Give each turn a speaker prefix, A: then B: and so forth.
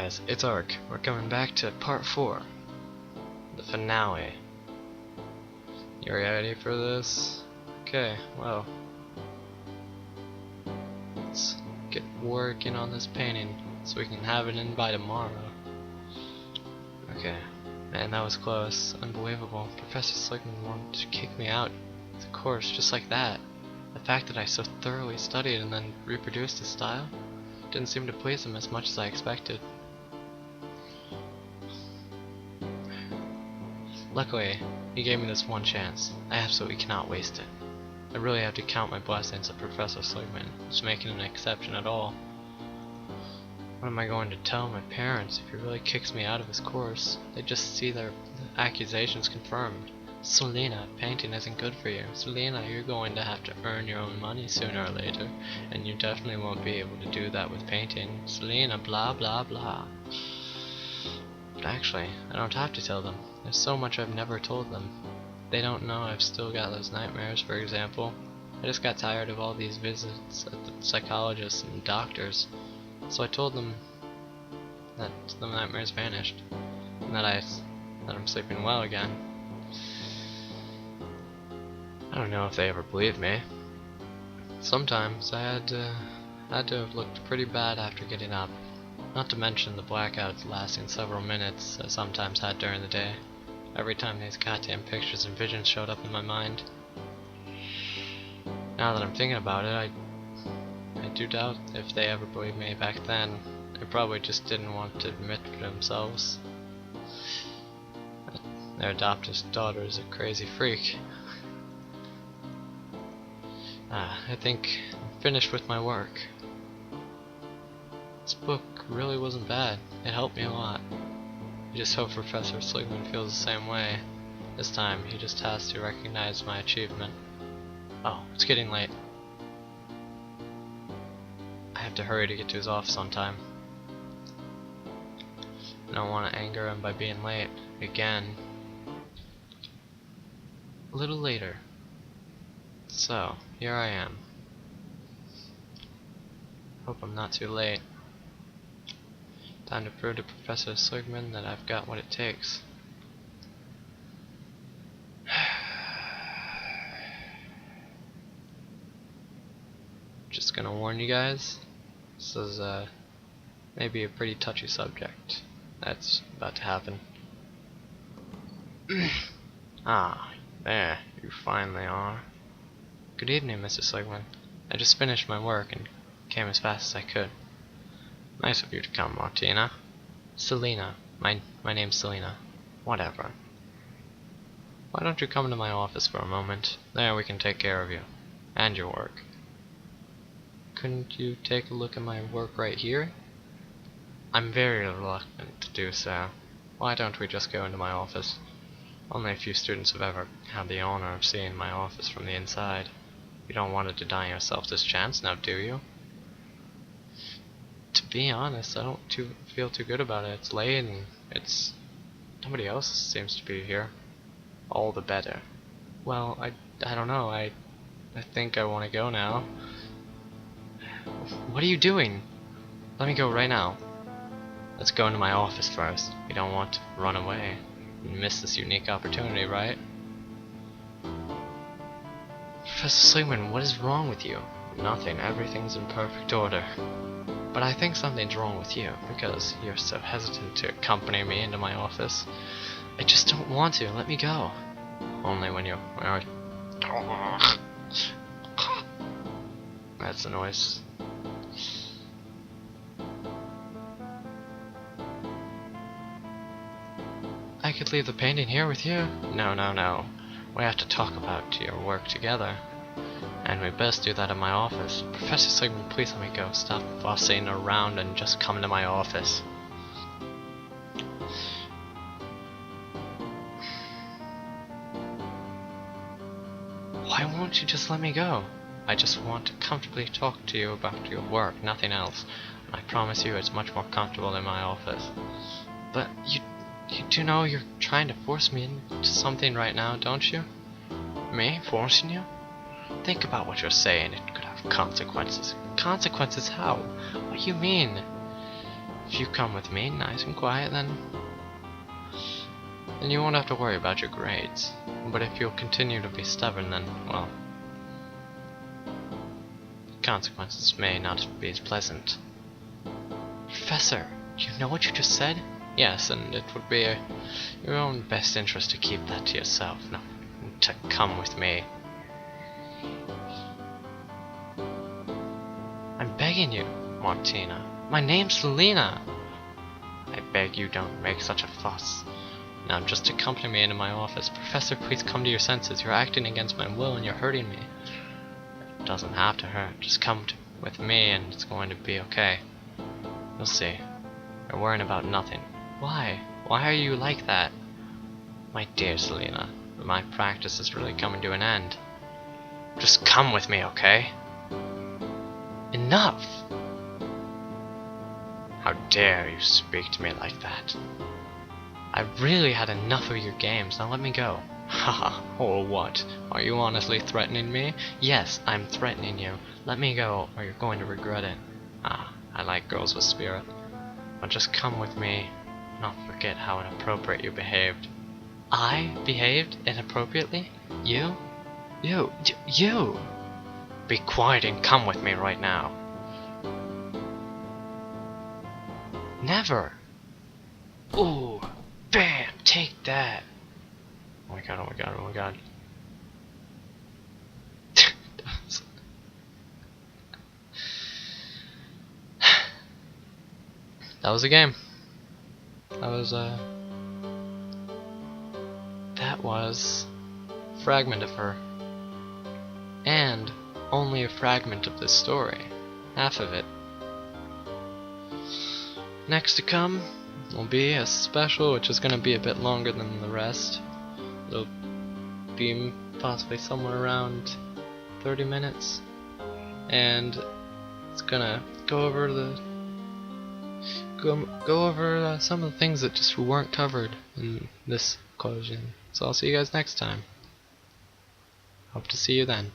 A: guys, it's Ark. We're coming back to part 4, the finale. You ready for this? Okay, well, let's get working on this painting so we can have it in by tomorrow. Okay, man, that was close. Unbelievable. Professor Slickman wanted to kick me out of the course just like that. The fact that I so thoroughly studied and then reproduced his style didn't seem to please him as much as I expected. Luckily, he gave me this one chance. I absolutely cannot waste it. I really have to count my blessings that Professor Sligman is making an exception at all. What am I going to tell my parents if he really kicks me out of his course? They just see their accusations confirmed. Selena, painting isn't good for you. Selena, you're going to have to earn your own money sooner or later, and you definitely won't be able to do that with painting. Selena, blah blah blah. But actually, I don't have to tell them. There's so much I've never told them. They don't know I've still got those nightmares, for example. I just got tired of all these visits at the psychologists and doctors. So I told them that the nightmares vanished, and that I'm sleeping well again. I don't know if they ever believed me. Sometimes I had to have looked pretty bad after getting up. Not to mention the blackouts lasting several minutes I sometimes had during the day. Every time these goddamn pictures and visions showed up in my mind. Now that I'm thinking about it, I do doubt if they ever believed me back then. They probably just didn't want to admit to themselves that their adopted daughter is a crazy freak. I think I'm finished with my work. This book really wasn't bad. It helped me a lot. I just hope Professor Sligman feels the same way. This time, he just has to recognize my achievement. Oh, it's getting late. I have to hurry to get to his office on time. I don't want to anger him by being late again. A little later. So, here I am. Hope I'm not too late. Time to prove to Professor Sligman that I've got what it takes. Just gonna warn you guys, this is maybe a pretty touchy subject that's about to happen. Ah, there, you finally are. Good evening, Mr. Sligman. I just finished my work and came as fast as I could. Nice of you to come, Martina. Selena. My name's Selena. Whatever. Why don't you come to my office for a moment? There we can take care of you. And your work. Couldn't you take a look at my work right here? I'm very reluctant to do so. Why don't we just go into my office? Only a few students have ever had the honor of seeing my office from the inside. You don't want to deny yourself this chance, now do you? To be honest, I don't feel too good about it. It's late and nobody else seems to be here. All the better. Well, I don't know. I think I want to go now. What are you doing? Let me go right now. Let's go into my office first. We don't want to run away and miss this unique opportunity, right? Professor Sligman, what is wrong with you? Nothing. Everything's in perfect order. But I think something's wrong with you, because you're so hesitant to accompany me into my office. I just don't want to. Let me go. Only when you are... That's the noise. I could leave the painting here with you. No. We have to talk about your work together. And we best do that in my office. Professor Sligman, please let me go. Stop fussing around and just come to my office. Why won't you just let me go? I just want to comfortably talk to you about your work, nothing else. I promise you it's much more comfortable in my office. But you do know you're trying to force me into something right now, don't you? Me? Forcing you? Think about what you're saying. It could have consequences. Consequences how? What do you mean? If you come with me, nice and quiet, then you won't have to worry about your grades. But if you'll continue to be stubborn, then, well, consequences may not be as pleasant. Professor, do you know what you just said? Yes, and it would be your own best interest to keep that to yourself, not to come with me. I'm begging you, Martina. My name's Selena. I beg you don't make such a fuss. Now just accompany me into my office. Professor, please come to your senses. You're acting against my will and you're hurting me. It doesn't have to hurt. Just come with me and it's going to be okay. You'll see. You're worrying about nothing. Why? Why are you like that? My dear Selena, my practice is really coming to an end. Just come with me, okay? Enough! How dare you speak to me like that? I've really had enough of your games, now let me go. Haha, or what? Are you honestly threatening me? Yes, I'm threatening you. Let me go, or you're going to regret it. Ah, I like girls with spirit. But just come with me, not forget how inappropriate you behaved. I behaved inappropriately? You? You! Be quiet and come with me right now. Never! Ooh! Bam! Take that! Oh my god, oh my god, oh my god. That was a game. That was Fragment of Her. And only a fragment of this story. Half of it. Next to come will be a special, which is going to be a bit longer than the rest. It'll be possibly somewhere around 30 minutes. And it's going to go over some of the things that just weren't covered in this collision. So I'll see you guys next time. Hope to see you then.